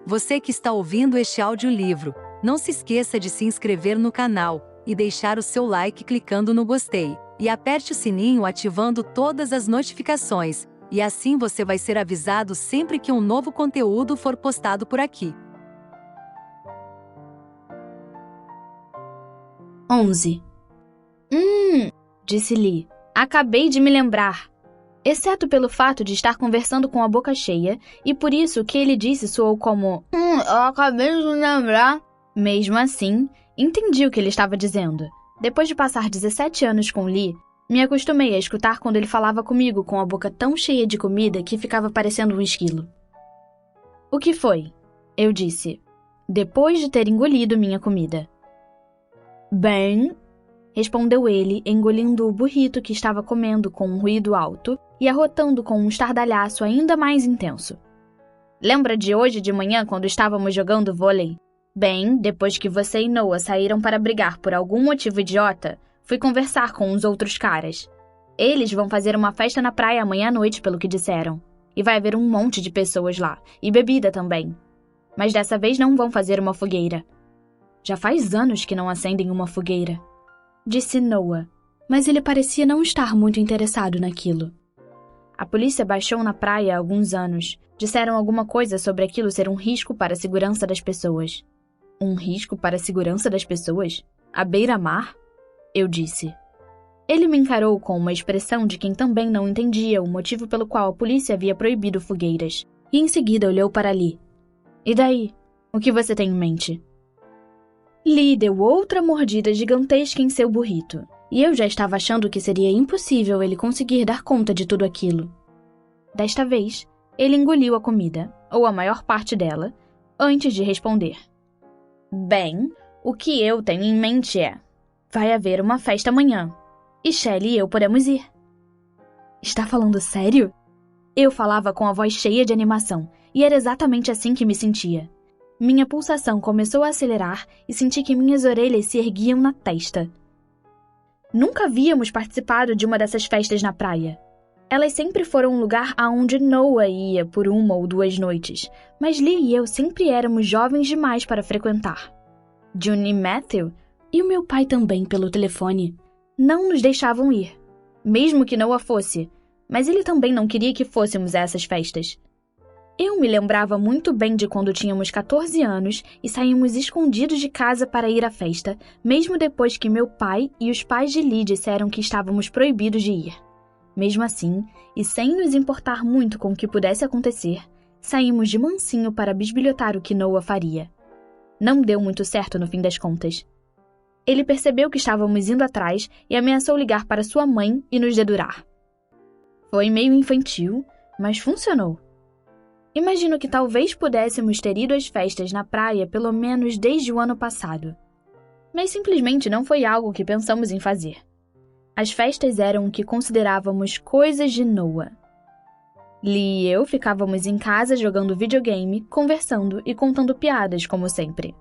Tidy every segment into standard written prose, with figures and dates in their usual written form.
Você que está ouvindo este audiolivro, não se esqueça de se inscrever no canal e deixar o seu like clicando no gostei. E aperte o sininho ativando todas as notificações, e assim você vai ser avisado sempre que um novo conteúdo for postado por aqui. 11. Disse Lee. Acabei de me lembrar. Exceto pelo fato de estar conversando com a boca cheia, e por isso o que ele disse soou como eu acabei de me lembrar. Mesmo assim, entendi o que ele estava dizendo. Depois de passar 17 anos com Lee, me acostumei a escutar quando ele falava comigo com a boca tão cheia de comida que ficava parecendo um esquilo. O que foi? Eu disse, depois de ter engolido minha comida. Bem, respondeu ele, engolindo o burrito que estava comendo com um ruído alto e arrotando com um estardalhaço ainda mais intenso. Lembra de hoje de manhã quando estávamos jogando vôlei? Bem, depois que você e Noah saíram para brigar por algum motivo idiota, fui conversar com os outros caras. Eles vão fazer uma festa na praia amanhã à noite, pelo que disseram. E vai haver um monte de pessoas lá, e bebida também. Mas dessa vez não vão fazer uma fogueira. Já faz anos que não acendem uma fogueira, disse Noah, mas ele parecia não estar muito interessado naquilo. A polícia baixou na praia há alguns anos. Disseram alguma coisa sobre aquilo ser um risco para a segurança das pessoas. Um risco para a segurança das pessoas? À beira-mar? Eu disse. Ele me encarou com uma expressão de quem também não entendia o motivo pelo qual a polícia havia proibido fogueiras, e em seguida olhou para Lee. E daí? O que você tem em mente? Lee deu outra mordida gigantesca em seu burrito, e eu já estava achando que seria impossível ele conseguir dar conta de tudo aquilo. Desta vez, ele engoliu a comida, ou a maior parte dela, antes de responder. Bem, o que eu tenho em mente é... Vai haver uma festa amanhã, e Shelley e eu podemos ir. Está falando sério? Eu falava com a voz cheia de animação, e era exatamente assim que me sentia. Minha pulsação começou a acelerar e senti que minhas orelhas se erguiam na testa. Nunca havíamos participado de uma dessas festas na praia. Elas sempre foram um lugar aonde Noah ia por 1 ou 2 noites, mas Lee e eu sempre éramos jovens demais para frequentar. June e Matthew, e o meu pai também pelo telefone, não nos deixavam ir, mesmo que Noah fosse, mas ele também não queria que fôssemos a essas festas. Eu me lembrava muito bem de quando tínhamos 14 anos e saímos escondidos de casa para ir à festa, mesmo depois que meu pai e os pais de Lee disseram que estávamos proibidos de ir. Mesmo assim, e sem nos importar muito com o que pudesse acontecer, saímos de mansinho para bisbilhotar o que Noah faria. Não deu muito certo no fim das contas. Ele percebeu que estávamos indo atrás e ameaçou ligar para sua mãe e nos dedurar. Foi meio infantil, mas funcionou. Imagino que talvez pudéssemos ter ido às festas na praia pelo menos desde o ano passado. Mas simplesmente não foi algo que pensamos em fazer. As festas eram o que considerávamos coisas de Noah. Lee e eu ficávamos em casa jogando videogame, conversando e contando piadas, como sempre.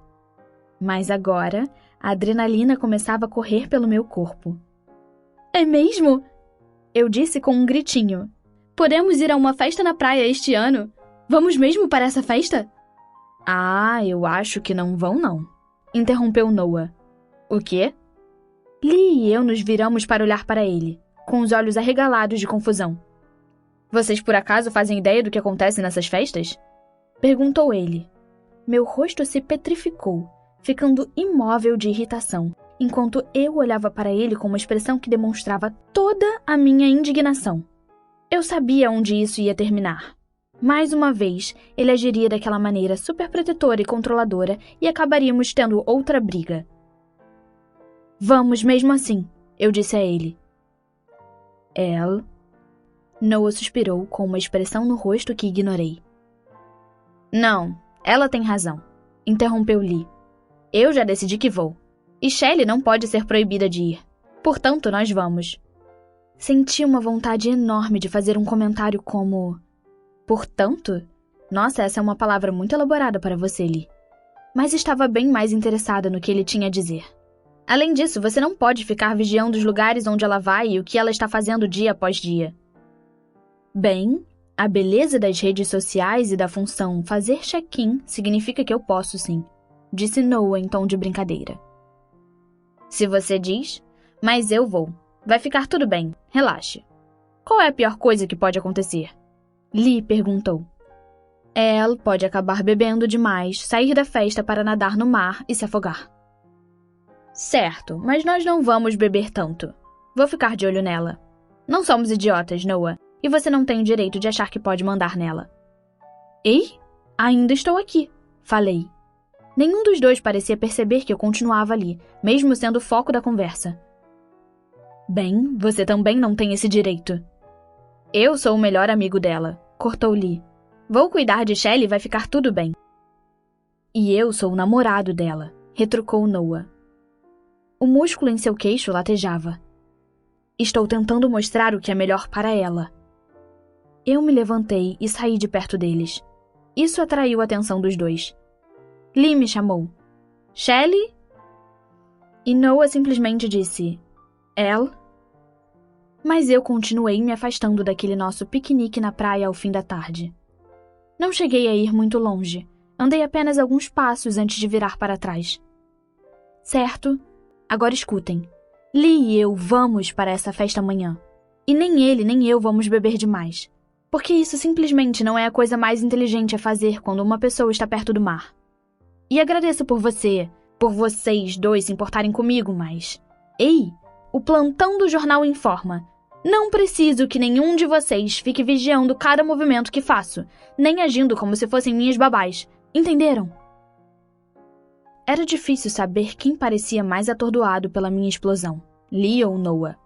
Mas agora, a adrenalina começava a correr pelo meu corpo. É mesmo? Eu disse com um gritinho. Podemos ir a uma festa na praia este ano? Vamos mesmo para essa festa? Ah, eu acho que não vão não, interrompeu Noah. O quê? Lee e eu nos viramos para olhar para ele, com os olhos arregalados de confusão. Vocês por acaso fazem ideia do que acontece nessas festas? Perguntou ele. Meu rosto se petrificou, ficando imóvel de irritação, enquanto eu olhava para ele com uma expressão que demonstrava toda a minha indignação. Eu sabia onde isso ia terminar. Mais uma vez, ele agiria daquela maneira super protetora e controladora e acabaríamos tendo outra briga. Vamos mesmo assim, eu disse a ele. Noah suspirou com uma expressão no rosto que ignorei. Não, ela tem razão, interrompeu Lee. Eu já decidi que vou. E Shelley não pode ser proibida de ir. Portanto, nós vamos. Senti uma vontade enorme de fazer um comentário como... Portanto? Nossa, essa é uma palavra muito elaborada para você, Lee. Mas estava bem mais interessada no que ele tinha a dizer. Além disso, você não pode ficar vigiando os lugares onde ela vai e o que ela está fazendo dia após dia. Bem, A beleza das redes sociais e da função fazer check-in significa que eu posso sim, disse Noah em tom de brincadeira. Se você diz, mas eu vou. Vai ficar tudo bem, relaxe. Qual é a pior coisa que pode acontecer? Lee perguntou. Elle pode acabar bebendo demais, sair da festa para nadar no mar e se afogar. Certo, mas nós não vamos beber tanto. Vou ficar de olho nela. Não somos idiotas, Noah. E você não tem o direito de achar que pode mandar nela. Ei, ainda estou aqui, falei. Nenhum dos dois parecia perceber que eu continuava ali, mesmo sendo o foco da conversa. Bem, você também não tem esse direito. Eu sou o melhor amigo dela, cortou Lee. Vou cuidar de Shelley e vai ficar tudo bem. E eu sou o namorado dela, retrucou Noah. O músculo em seu queixo latejava. Estou tentando mostrar o que é melhor para ela. Eu me levantei e saí de perto deles. Isso atraiu a atenção dos dois. Lee me chamou. Shelley? E Noah simplesmente disse, Elle? Mas eu continuei me afastando daquele nosso piquenique na praia ao fim da tarde. Não cheguei a ir muito longe. Andei apenas alguns passos antes de virar para trás. Certo? Agora escutem. Lee e eu vamos para essa festa amanhã. E nem ele nem eu vamos beber demais. Porque isso simplesmente não é a coisa mais inteligente a fazer quando uma pessoa está perto do mar. E agradeço por vocês dois se importarem comigo, mas... Ei, o plantão do jornal informa. Não preciso que nenhum de vocês fique vigiando cada movimento que faço, nem agindo como se fossem minhas babás. Entenderam? Era difícil saber quem parecia mais atordoado pela minha explosão, Lee ou Noah.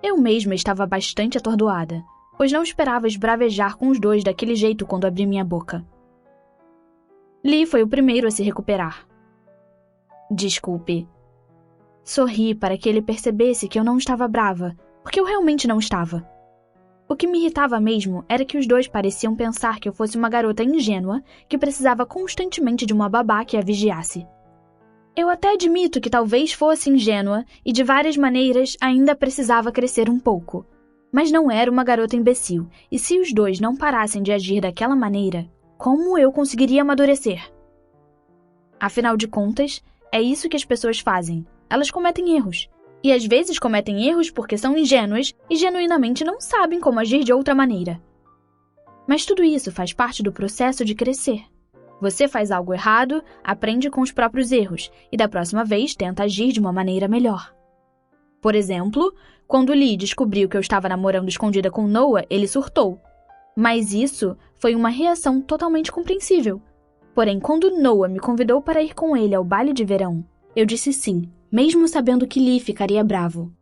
Eu mesma estava bastante atordoada, pois não esperava esbravejar com os dois daquele jeito quando abri minha boca. Lee foi o primeiro a se recuperar. Desculpe. Sorri para que ele percebesse que eu não estava brava, porque eu realmente não estava. O que me irritava mesmo era que os dois pareciam pensar que eu fosse uma garota ingênua que precisava constantemente de uma babá que a vigiasse. Eu até admito que talvez fosse ingênua e de várias maneiras ainda precisava crescer um pouco. Mas não era uma garota imbecil, e se os dois não parassem de agir daquela maneira, como eu conseguiria amadurecer? Afinal de contas, é isso que as pessoas fazem. Elas cometem erros. E às vezes cometem erros porque são ingênuas e genuinamente não sabem como agir de outra maneira. Mas tudo isso faz parte do processo de crescer. Você faz algo errado, aprende com os próprios erros e da próxima vez tenta agir de uma maneira melhor. Por exemplo, quando Lee descobriu que eu estava namorando escondida com Noah, ele surtou. Mas isso foi uma reação totalmente compreensível. Porém, quando Noah me convidou para ir com ele ao baile de verão, eu disse sim, mesmo sabendo que Lee ficaria bravo.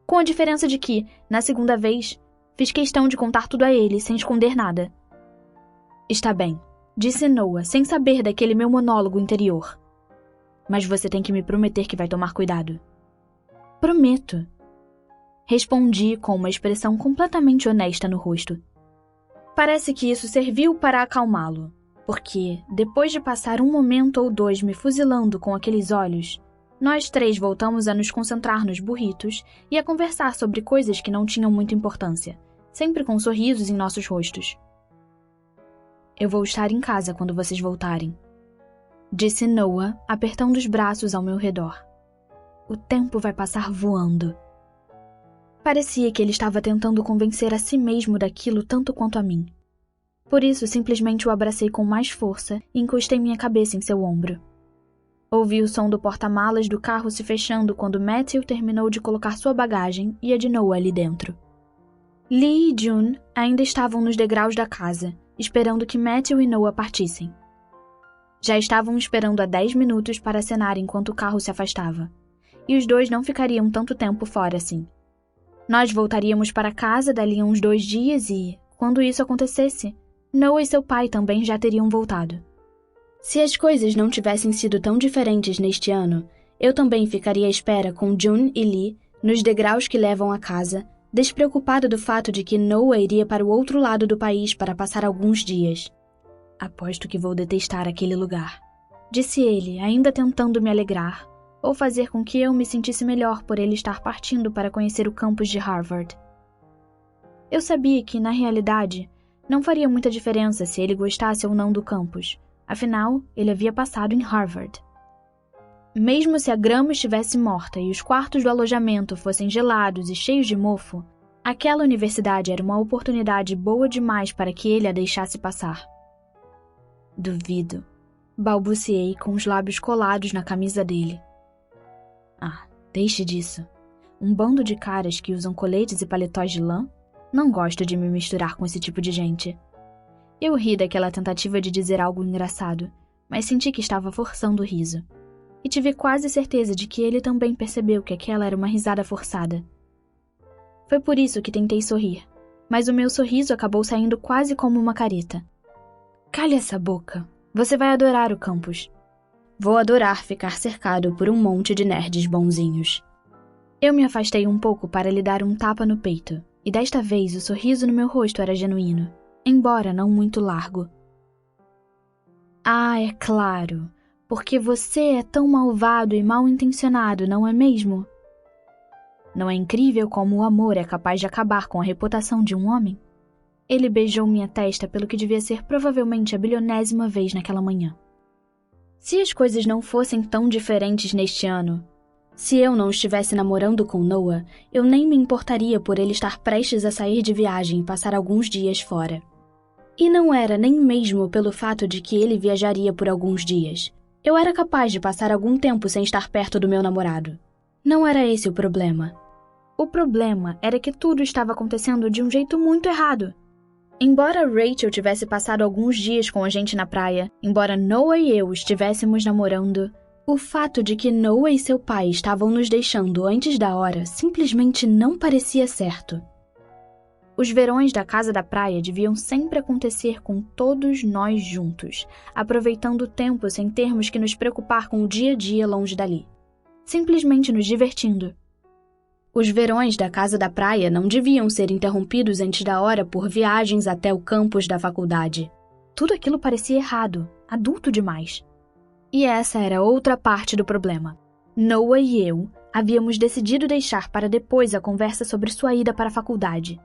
Com a diferença de que, na segunda vez, fiz questão de contar tudo a ele, sem esconder nada. Está bem, disse Noah, sem saber daquele meu monólogo interior. Mas você tem que me prometer que vai tomar cuidado. Prometo. Respondi com uma expressão completamente honesta no rosto. Parece que isso serviu para acalmá-lo, porque, depois de passar um momento ou dois me fuzilando com aqueles olhos, nós três voltamos a nos concentrar nos burritos e a conversar sobre coisas que não tinham muita importância, sempre com sorrisos em nossos rostos. Eu vou estar em casa quando vocês voltarem, disse Noah, apertando os braços ao meu redor. O tempo vai passar voando. Parecia que ele estava tentando convencer a si mesmo daquilo tanto quanto a mim. Por isso, simplesmente o abracei com mais força e encostei minha cabeça em seu ombro. Ouvi o som do porta-malas do carro se fechando quando Matthew terminou de colocar sua bagagem e a de Noah ali dentro. Lee e June ainda estavam nos degraus da casa, esperando que Matthew e Noah partissem. Já estavam esperando há 10 minutos para acenar enquanto o carro se afastava. E os dois não ficariam tanto tempo fora assim. Nós voltaríamos para casa dali a uns 2 dias e, quando isso acontecesse, Noah e seu pai também já teriam voltado. Se as coisas não tivessem sido tão diferentes neste ano, eu também ficaria à espera com June e Lee nos degraus que levam à casa, despreocupada do fato de que Noah iria para o outro lado do país para passar alguns dias. Aposto que vou detestar aquele lugar, disse ele, ainda tentando me alegrar, ou fazer com que eu me sentisse melhor por ele estar partindo para conhecer o campus de Harvard. Eu sabia que, na realidade, Não faria muita diferença se ele gostasse ou não do campus. Afinal, ele havia passado em Harvard. Mesmo se a grama estivesse morta e os quartos do alojamento fossem gelados e cheios de mofo, aquela universidade era uma oportunidade boa demais para que ele a deixasse passar. Duvido, balbuciei com os lábios colados na camisa dele. Ah, deixe disso. Um bando de caras que usam coletes e paletós de lã? Não gosto de me misturar com esse tipo de gente. Eu ri daquela tentativa de dizer algo engraçado, mas senti que estava forçando o riso. E tive quase certeza de que ele também percebeu que aquela era uma risada forçada. Foi por isso que tentei sorrir, mas o meu sorriso acabou saindo quase como uma careta. Cale essa boca. Você vai adorar o campus. Vou adorar ficar cercado por um monte de nerds bonzinhos. Eu me afastei um pouco para lhe dar um tapa no peito, e desta vez o sorriso no meu rosto era genuíno, embora não muito largo. Ah, é claro, porque você é tão malvado e mal-intencionado, não é mesmo? Não é incrível como o amor é capaz de acabar com a reputação de um homem? Ele beijou minha testa pelo que devia ser provavelmente a bilionésima vez naquela manhã. Se as coisas não fossem tão diferentes neste ano, se eu não estivesse namorando com Noah, eu nem me importaria por ele estar prestes a sair de viagem e passar alguns dias fora. E não era nem mesmo pelo fato de que ele viajaria por alguns dias. Eu era capaz de passar algum tempo sem estar perto do meu namorado. Não era esse o problema. O problema era que tudo estava acontecendo de um jeito muito errado. Embora Rachel tivesse passado alguns dias com a gente na praia, embora Noah e eu estivéssemos namorando, o fato de que Noah e seu pai estavam nos deixando antes da hora simplesmente não parecia certo. Os verões da casa da praia deviam sempre acontecer com todos nós juntos, aproveitando o tempo sem termos que nos preocupar com o dia a dia longe dali. Simplesmente nos divertindo. Os verões da casa da praia não deviam ser interrompidos antes da hora por viagens até o campus da faculdade. Tudo aquilo parecia errado, adulto demais. E essa era outra parte do problema. Noah e eu havíamos decidido deixar para depois a conversa sobre sua ida para a faculdade.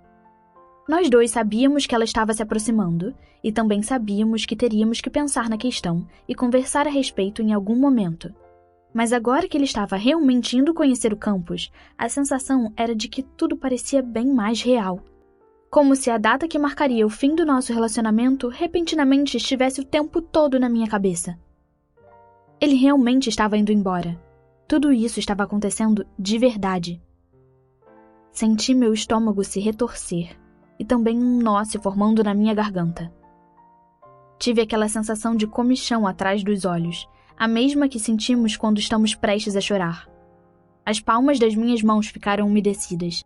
Nós dois sabíamos que ela estava se aproximando e também sabíamos que teríamos que pensar na questão e conversar a respeito em algum momento. Mas agora que ele estava realmente indo conhecer o campus, a sensação era de que tudo parecia bem mais real. Como se a data que marcaria o fim do nosso relacionamento repentinamente estivesse o tempo todo na minha cabeça. Ele realmente estava indo embora. Tudo isso estava acontecendo de verdade. Senti meu estômago se retorcer e também um nó se formando na minha garganta. Tive aquela sensação de comichão atrás dos olhos, a mesma que sentimos quando estamos prestes a chorar. As palmas das minhas mãos ficaram umedecidas,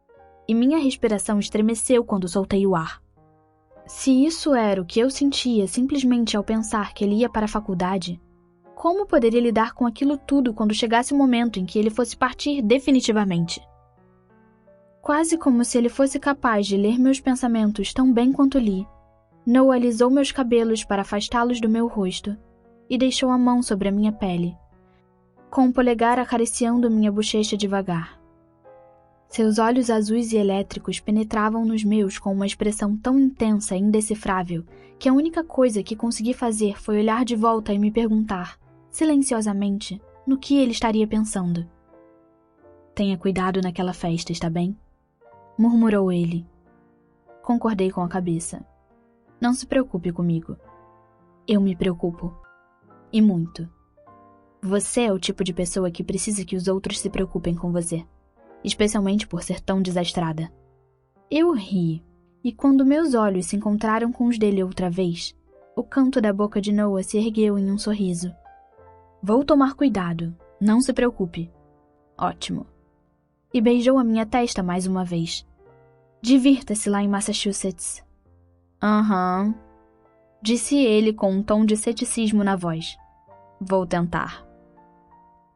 e minha respiração estremeceu quando soltei o ar. Se isso era o que eu sentia simplesmente ao pensar que ele ia para a faculdade, como poderia lidar com aquilo tudo quando chegasse o momento em que ele fosse partir definitivamente? Quase como se ele fosse capaz de ler meus pensamentos tão bem quanto li, Noah alisou meus cabelos para afastá-los do meu rosto e deixou a mão sobre a minha pele, com o polegar acariciando minha bochecha devagar. Seus olhos azuis e elétricos penetravam nos meus com uma expressão tão intensa e indecifrável que a única coisa que consegui fazer foi olhar de volta e me perguntar, silenciosamente, no que ele estaria pensando. "Tenha cuidado naquela festa, está bem?" murmurou ele. Concordei com a cabeça. "Não se preocupe comigo. Eu me preocupo. E muito. Você é o tipo de pessoa que precisa que os outros se preocupem com você, especialmente por ser tão desastrada." Eu ri, e quando meus olhos se encontraram com os dele outra vez, o canto da boca de Noah se ergueu em um sorriso. "Vou tomar cuidado, não se preocupe." "Ótimo." E beijou a minha testa mais uma vez. "Divirta-se lá em Massachusetts." "Aham." Disse ele com um tom de ceticismo na voz. "Vou tentar."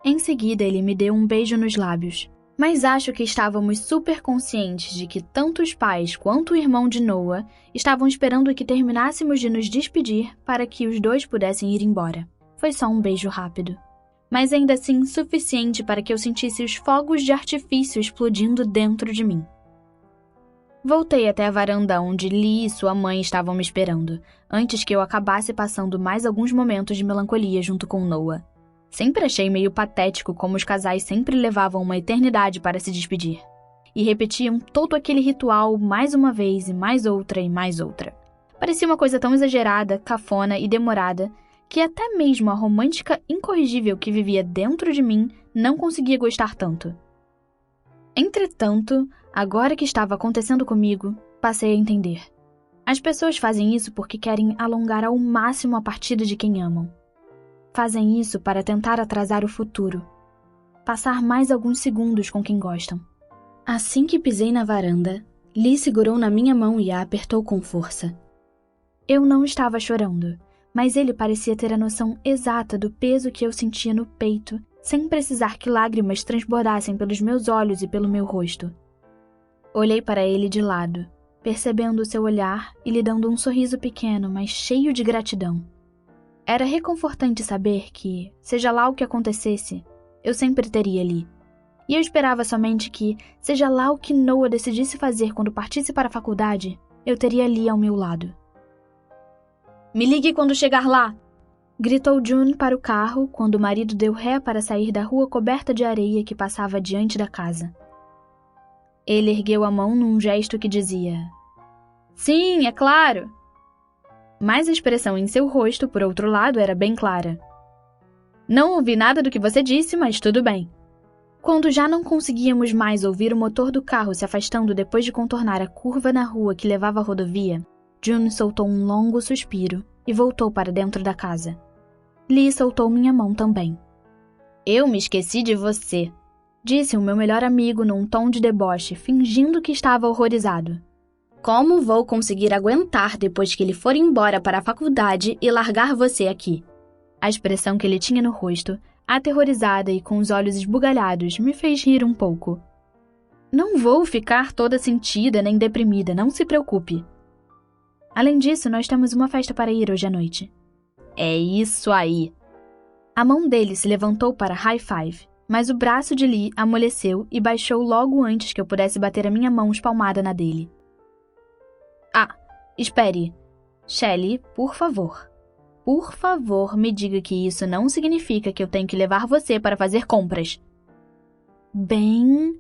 Em seguida, ele me deu um beijo nos lábios, mas acho que estávamos super conscientes de que tanto os pais quanto o irmão de Noah estavam esperando que terminássemos de nos despedir para que os dois pudessem ir embora. Foi só um beijo rápido, mas ainda assim suficiente para que eu sentisse os fogos de artifício explodindo dentro de mim. Voltei até a varanda onde Lee e sua mãe estavam me esperando, antes que eu acabasse passando mais alguns momentos de melancolia junto com Noah. Sempre achei meio patético como os casais sempre levavam uma eternidade para se despedir. E repetiam todo aquele ritual mais uma vez e mais outra e mais outra. Parecia uma coisa tão exagerada, cafona e demorada, que até mesmo a romântica incorrigível que vivia dentro de mim não conseguia gostar tanto. Entretanto, agora que estava acontecendo comigo, passei a entender. As pessoas fazem isso porque querem alongar ao máximo a partida de quem amam. Fazem isso para tentar atrasar o futuro. Passar mais alguns segundos com quem gostam. Assim que pisei na varanda, Lee segurou na minha mão e a apertou com força. Eu não estava chorando, mas ele parecia ter a noção exata do peso que eu sentia no peito, sem precisar que lágrimas transbordassem pelos meus olhos e pelo meu rosto. Olhei para ele de lado, percebendo o seu olhar e lhe dando um sorriso pequeno, mas cheio de gratidão. Era reconfortante saber que, seja lá o que acontecesse, eu sempre teria Lee. E eu esperava somente que, seja lá o que Noah decidisse fazer quando partisse para a faculdade, eu teria Lee ao meu lado. "Me ligue quando chegar lá!" gritou June para o carro quando o marido deu ré para sair da rua coberta de areia que passava diante da casa. Ele ergueu a mão num gesto que dizia: "Sim, é claro!" Mas a expressão em seu rosto, por outro lado, era bem clara. "Não ouvi nada do que você disse, mas tudo bem." Quando já não conseguíamos mais ouvir o motor do carro se afastando depois de contornar a curva na rua que levava à rodovia, June soltou um longo suspiro e voltou para dentro da casa. Lee soltou minha mão também. "Eu me esqueci de você", disse o meu melhor amigo num tom de deboche, fingindo que estava horrorizado. "Como vou conseguir aguentar depois que ele for embora para a faculdade e largar você aqui?" A expressão que ele tinha no rosto, aterrorizada e com os olhos esbugalhados, me fez rir um pouco. "Não vou ficar toda sentida nem deprimida, não se preocupe. Além disso, nós temos uma festa para ir hoje à noite." "É isso aí." A mão dele se levantou para high five, mas o braço de Lee amoleceu e baixou logo antes que eu pudesse bater a minha mão espalmada na dele. "Ah, espere. Shelley, por favor. Por favor, me diga que isso não significa que eu tenho que levar você para fazer compras." "Bem...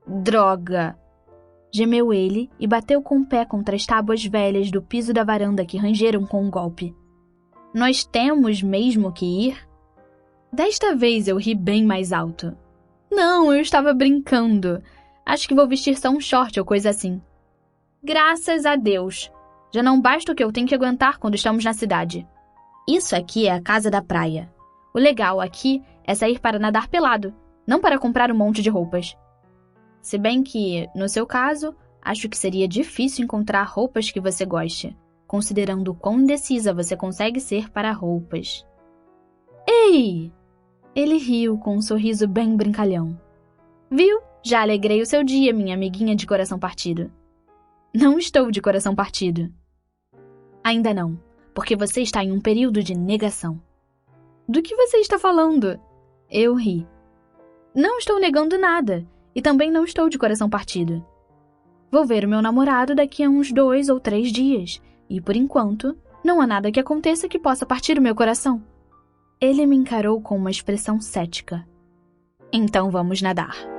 droga!" gemeu ele e bateu com o pé contra as tábuas velhas do piso da varanda que rangeram com um golpe. "Nós temos mesmo que ir?" Desta vez eu ri bem mais alto. "Não, eu estava brincando. Acho que vou vestir só um short ou coisa assim." "Graças a Deus. Já não basta o que eu tenho que aguentar quando estamos na cidade. Isso aqui é a casa da praia. O legal aqui é sair para nadar pelado, não para comprar um monte de roupas. Se bem que, no seu caso, acho que seria difícil encontrar roupas que você goste, considerando o quão indecisa você consegue ser para roupas." "Ei!" Ele riu com um sorriso bem brincalhão. "Viu? Já alegrei o seu dia, minha amiguinha de coração partido." "Não estou de coração partido." "Ainda não, porque você está em um período de negação." "Do que você está falando?" Eu ri. "Não estou negando nada, e também não estou de coração partido. Vou ver o meu namorado daqui a uns 2 ou 3 dias, e por enquanto, não há nada que aconteça que possa partir o meu coração." Ele me encarou com uma expressão cética. "Então vamos nadar."